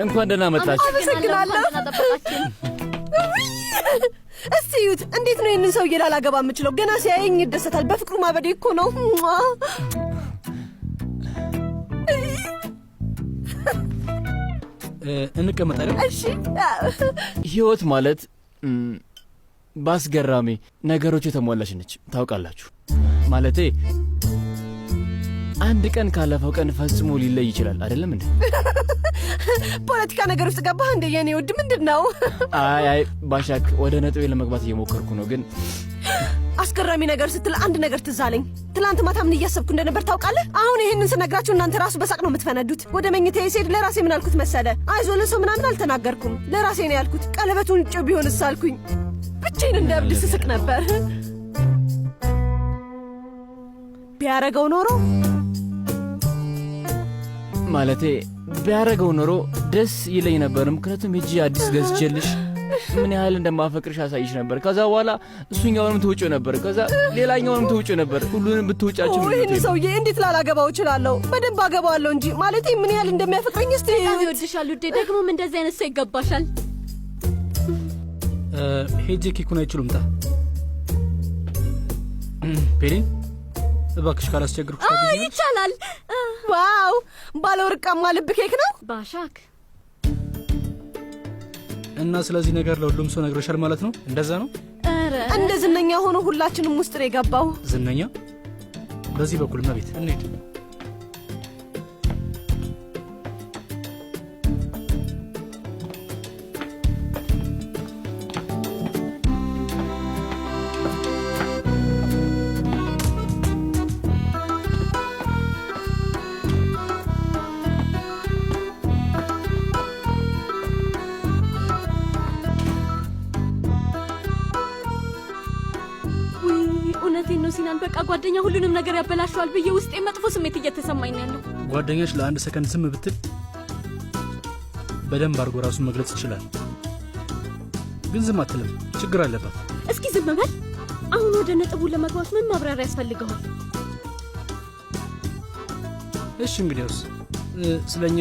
እንኳን ደህና መጣችሁ። አመሰግናለሁ። እስቲ እዩት፣ እንዴት ነው ይህንን ሰውዬ ላላገባ የምችለው? ገና ሲያየኝ ይደሰታል። በፍቅሩ ማበዴ እኮ ነው። እንቀመጣለን። እሺ። ህይወት ማለት በአስገራሚ ነገሮች የተሞላች ነች። ታውቃላችሁ፣ ማለቴ አንድ ቀን ካለፈው ቀን ፈጽሞ ሊለይ ይችላል። አይደለም እንዴ? ፖለቲካ ነገር ውስጥ ገባህ እንደ የኔ ውድ? ምንድን ነው? አይ ባሻክ፣ ወደ ነጥቤ ለመግባት እየሞከርኩ ነው። ግን አስገራሚ ነገር ስትል አንድ ነገር ትዝ አለኝ። ትላንት ማታ ምን እያሰብኩ እንደነበር ታውቃለህ? አሁን ይህንን ስነግራችሁ እናንተ ራሱ በሳቅ ነው የምትፈነዱት። ወደ መኝታዬ ስሄድ ለራሴ ምን አልኩት መሰለ? አይዞህ ለሰው ምናምን አልተናገርኩም፣ ለራሴ ነው ያልኩት። ቀለበቱን ጭው ቢሆንስ አልኩኝ። ብቻዬን እንደ እብድ ስስቅ ነበር። ቢያረገው ኖሮ ማለቴ ቢያረገው ኖሮ ደስ ይለኝ ነበር። ምክንያቱም ሂጂ አዲስ ገዝቼልሽ ምን ያህል እንደማፈቅርሽ አሳይሽ ነበር። ከዛ በኋላ እሱኛውንም ትውጪው ነበር፣ ከዛ ሌላኛውንም ትውጪው ነበር። ሁሉንም ብትውጫችሁ ምን ይሄን ሰውዬ እንዴት ላላገባው እችላለሁ? በደንብ አገባዋለሁ እንጂ ማለቴ ምን ያህል እንደሚያፈቅረኝ እስቲ። በጣም ይወድሻል ውዴ። ደግሞም እንደዚህ አይነት ሰው ይገባሻል። ሄጄ ኬኩን አይችሉም ታ ፔሪን እባክሽ ካላስቸግርኩሽ ይቻላል። ዋው ባለ ወርቃማ ልብ ኬክ ነው ባሻክ። እና ስለዚህ ነገር ለሁሉም ሰው ነግረሻል ማለት ነው? እንደዛ ነው? ኧረ እንደ ዝነኛ ሆኖ ሁላችንም ውስጥ ነው የገባው። ዝነኛ? በዚህ በኩል መቤት እንሂድ። እውነቴን ነው ሲናን። በቃ ጓደኛ ሁሉንም ነገር ያበላሸዋል ብዬ ውስጤ መጥፎ ስሜት እየተሰማኝ ነው ያለው። ጓደኛሽ ለአንድ ሰከንድ ዝም ብትል በደንብ አድርጎ ራሱን መግለጽ ይችላል። ግን ዝም አትልም። ችግር አለባት። እስኪ ዝም በል። አሁን ወደ ነጥቡ ለመግባት ምን ማብራሪያ ያስፈልገዋል? እሺ እንግዲያውስ ስለኛ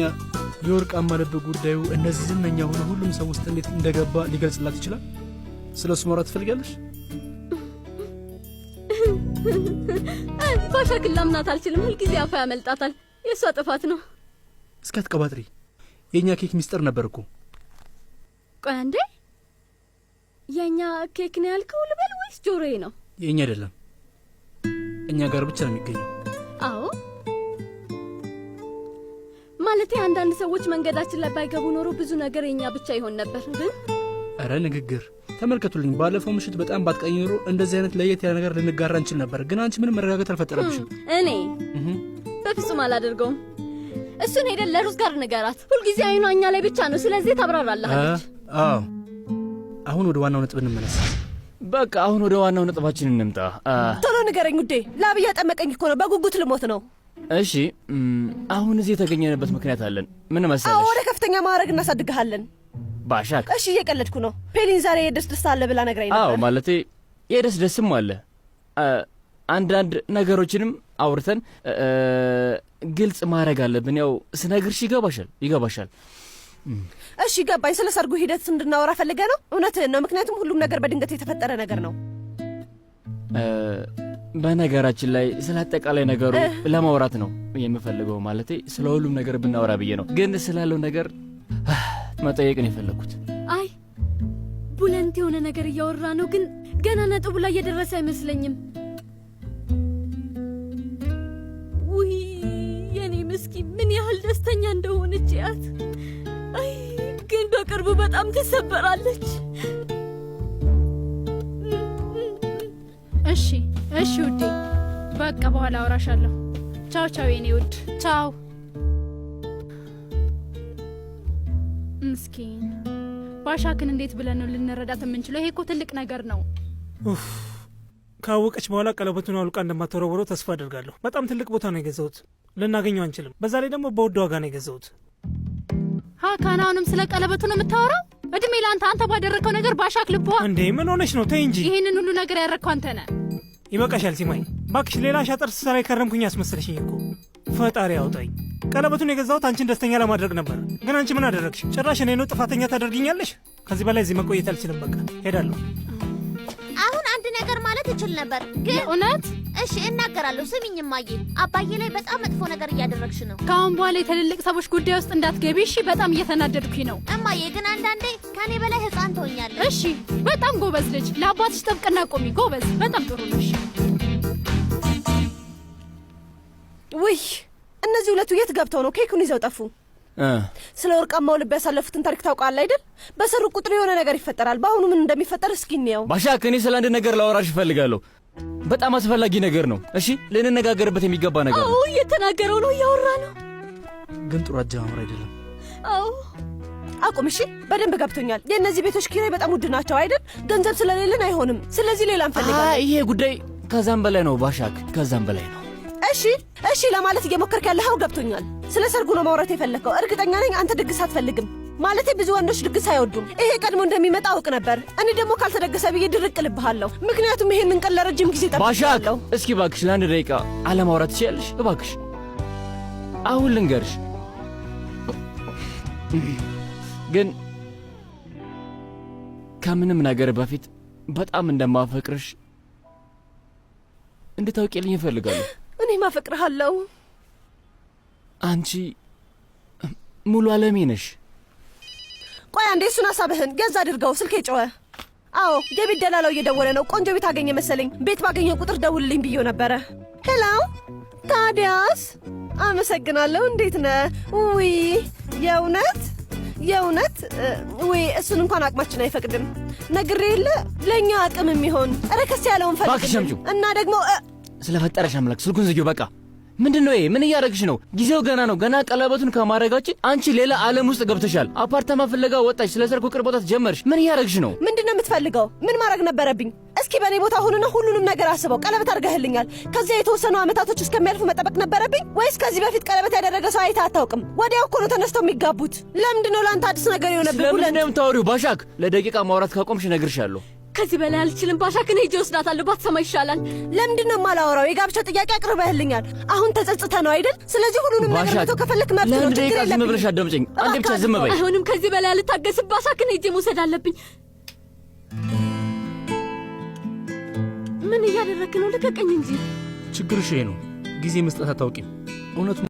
የወርቃማ ልብ ጉዳዩ እነዚህ ዝነኛ ሆነ ሁሉም ሰው ውስጥ እንዴት እንደገባ ሊገልጽላት ይችላል? ስለ እሱ ማውራት ትፈልጋለሽ? ባሻክን ላምናት አልችልም። ሁልጊዜ አፋ ያመልጣታል። የእሷ ጥፋት ነው። እስካትቀባጥሪ የእኛ ኬክ ሚስጥር ነበር እኮ። ቆይ አንዴ፣ የእኛ ኬክ ነው ያልከው ልበል ወይስ ጆሮዬ ነው? የእኛ አይደለም፣ እኛ ጋር ብቻ ነው የሚገኘው። አዎ ማለቴ አንዳንድ ሰዎች መንገዳችን ላይ ባይገቡ ኖሮ ብዙ ነገር የእኛ ብቻ ይሆን ነበር። ግን አረ ንግግር ተመልከቱልኝ። ባለፈው ምሽት በጣም ባትቀኝ ኖሮ እንደዚህ አይነት ለየት ያለ ነገር ልንጋራ እንችል ነበር። ግን አንቺ ምንም መረጋጋት አልፈጠረብሽም። እኔ በፍጹም አላደርገውም። እሱን ሄደን ለሩዝ ጋር ንገራት። ሁልጊዜ አይኗ እኛ ላይ ብቻ ነው። ስለዚህ ታብራራለች። አዎ አሁን ወደ ዋናው ነጥብ እንመለስ። በቃ አሁን ወደ ዋናው ነጥባችን እንምጣ። ቶሎ ንገረኝ ውዴ። ላብ እያጠመቀኝ እኮ ነው። በጉጉት ልሞት ነው። እሺ አሁን እዚህ የተገኘንበት ምክንያት አለን። ምን መሰለሽ? አዎ ወደ ከፍተኛ ማዕረግ እናሳድግሃለን። ባሻክ እሺ እየቀለድኩ ነው። ፔሊን ዛሬ የደስ ደስታ አለ ብላ ነግራኝ ነበር። አዎ ማለቴ የደስ ደስም አለ። አንዳንድ ነገሮችንም አውርተን ግልጽ ማድረግ አለብን። ያው ስነግርሽ ይገባሻል። እሺ ገባኝ። ስለ ሰርጉ ሂደት እንድናወራ ፈልገ ነው? እውነትህን ነው። ምክንያቱም ሁሉም ነገር በድንገት የተፈጠረ ነገር ነው። በነገራችን ላይ ስለ አጠቃላይ ነገሩ ለማውራት ነው የምፈልገው። ማለቴ ስለ ሁሉም ነገር ብናወራ ብዬ ነው። ግን ስላለው ነገር መጠየቅን የፈለኩት። አይ ቡለንት የሆነ ነገር እያወራ ነው፣ ግን ገና ነጥቡ ላይ የደረሰ አይመስለኝም። ውይ የኔ ምስኪን ምን ያህል ደስተኛ እንደሆነች ያት። አይ ግን በቅርቡ በጣም ትሰበራለች። እሺ ውዴ፣ በቃ በኋላ አወራሻለሁ። ቻው የኔ ውድ። ቻው። ምስኪን ባሻክን እንዴት ብለን ነው ልንረዳት የምንችለው? ይሄ እኮ ትልቅ ነገር ነው። ካወቀች በኋላ ቀለበቱን አውልቃ እንደማትወረውረው ተስፋ አደርጋለሁ። በጣም ትልቅ ቦታ ነው የገዛሁት። ልናገኘው አንችልም። በዛ ላይ ደግሞ በውድ ዋጋ ነው የገዛሁት። ሀካን አሁንም ስለ ቀለበቱ ነው የምታወራው? እድሜ ለአንተ። አንተ ባደረግከው ነገር ባሻክ ልቧ እንዴ! ምን ሆነች ነው? ተይ እንጂ። ይህንን ሁሉ ነገር ያደረግከው አንተ ነህ። ይበቃሻል ሲማኝ። ባክሽ ሌላ ሻጠር ስሰራ የከረምኩኝ አስመሰለሽኝ እኮ። ፈጣሪ ያውጣኝ። ቀለበቱን የገዛሁት አንቺን ደስተኛ ለማድረግ ነበር። ግን አንቺ ምን አደረግሽ? ጭራሽ እኔ ነው ጥፋተኛ ታደርጊኛለሽ? ከዚህ በላይ እዚህ መቆየት አልችልም። በቃ ሄዳለሁ። አሁን አንድ ነገር ማለት እችል ነበር ግን እውነት? እሺ እናገራለሁ። ስሚኝ እማዬ፣ አባዬ ላይ በጣም መጥፎ ነገር እያደረግሽ ነው። ከአሁን በኋላ የትልልቅ ሰዎች ጉዳይ ውስጥ እንዳትገቢ እሺ? በጣም እየተናደድኩኝ ነው። እማዬ ግን አንዳንዴ ከኔ በላይ ህፃን ትሆኛለሽ። እሺ በጣም ጎበዝ ልጅ። ለአባትሽ ጥብቅና ቆሚ። ጎበዝ፣ በጣም ጥሩ ነሽ። ውይ እነዚህ ሁለቱ የት ገብተው ነው ኬኩን ይዘው ጠፉ? ስለ ወርቃማው ልብ ያሳለፉትን ታሪክ ታውቃለህ አይደል? በሰሩ ቁጥር የሆነ ነገር ይፈጠራል። በአሁኑ ምን እንደሚፈጠር እስኪ እንየው። ባሻክ፣ እኔ ስለ አንድ ነገር ላወራሽ እፈልጋለሁ። በጣም አስፈላጊ ነገር ነው። እሺ ልንነጋገርበት የሚገባ ነገር ነው። እየተናገረው ነው፣ እያወራ ነው። ግን ጥሩ አጀማመር አይደለም። አዎ አቁም። እሺ በደንብ ገብቶኛል። የእነዚህ ቤቶች ኪራይ በጣም ውድ ናቸው አይደል? ገንዘብ ስለሌለን አይሆንም። ስለዚህ ሌላ እንፈልጋለን። ይሄ ጉዳይ ከዛም በላይ ነው ባሻክ፣ ከዛም በላይ ነው። እሺ ለማለት እየሞከርክ ያለኸው ገብቶኛል። ስለ ሰርጉ ነው ማውራት የፈለግከው። እርግጠኛ ነኝ አንተ ድግስ አትፈልግም። ማለቴ ብዙ ወንዶች ድግስ አይወዱም። ይሄ ቀድሞ እንደሚመጣ አውቅ ነበር። እኔ ደግሞ ካልተደገሰ ብዬ ድርቅ ልብሃለሁ። ምክንያቱም ይሄንን ቀን ለረጅም ጊዜ ባሻክ፣ ጠብቄያለሁ። እስኪ እባክሽ ለአንድ ደቂቃ አለማውራት ትችያለሽ? እባክሽ አሁን ልንገርሽ፣ ግን ከምንም ነገር በፊት በጣም እንደማፈቅርሽ እንድታውቂልኝ እፈልጋለሁ። እኔ ማፈቅርሃለሁ። አንቺ ሙሉ ዓለሜ ነሽ። ቆይ አንዴ እሱን ሀሳብህን ገዛ አድርገው። ስልኬ ጮኸ። አዎ የቤት ደላላው እየደወለ ነው። ቆንጆ ቤት አገኘ መሰለኝ። ቤት ባገኘው ቁጥር ደውልልኝ ብዬው ነበረ። ሄሎ ታዲያስ? አመሰግናለሁ። እንዴት ነህ? ውይ የእውነት ውይ እሱን እንኳን አቅማችን አይፈቅድም። ነግሬ የለ ለእኛ አቅም የሚሆን ረከስ ያለውን ፈልግልን እና ደግሞ ስለፈጠረሽ አምላክ ስልኩን ዝጊው። በቃ ምንድን ነው ይሄ? ምን እያደረግሽ ነው? ጊዜው ገና ነው። ገና ቀለበቱን ከማድረጋችን አንቺ ሌላ ዓለም ውስጥ ገብተሻል። አፓርታማ ፍለጋ ወጣች። ስለ ሰርጉ ቅርቦታት ጀመርሽ። ምን እያደረግሽ ነው? ምንድን ነው የምትፈልገው? ምን ማድረግ ነበረብኝ? እስኪ በእኔ ቦታ ሁንና ሁሉንም ነገር አስበው። ቀለበት አድርገህልኛል። ከዚያ የተወሰኑ ዓመታቶች እስከሚያልፉ መጠበቅ ነበረብኝ ወይስ ከዚህ በፊት ቀለበት ያደረገ ሰው አይተህ አታውቅም? ወዲያው እኮ ነው ተነስተው የሚጋቡት። ለምንድን ነው ለአንተ አዲስ ነገር የሆነብህ? ስለምንድን ነው የምታወሪው? ባሻክ፣ ለደቂቃ ማውራት ካቆምሽ እነግርሻለሁ። ከዚህ በላይ አልችልም። ባሻክን ሄጄ ወስዳታለሁ። ባትሰማ ይሻላል። ለምንድን ነው የማላወራው? የጋብቻ ጥያቄ አቅርበህልኛል። አሁን ተጸጽተህ ነው አይደል? ስለዚህ ሁሉንም ነገር መተው ከፈለክ መብት ነው። ለአንድ ደቂቃ ዝም ብለሽ አዳምጪኝ። አንዴ ብቻ ዝም በይ። አይሆንም። ከዚህ በላይ አልታገስም። ባሻክን ሄጄ መውሰድ አለብኝ። ምን እያደረግህ ነው? ልቀቀኝ እንጂ። ችግርሽ ይሄ ነው። ጊዜ መስጠት አታውቂም። እውነቱ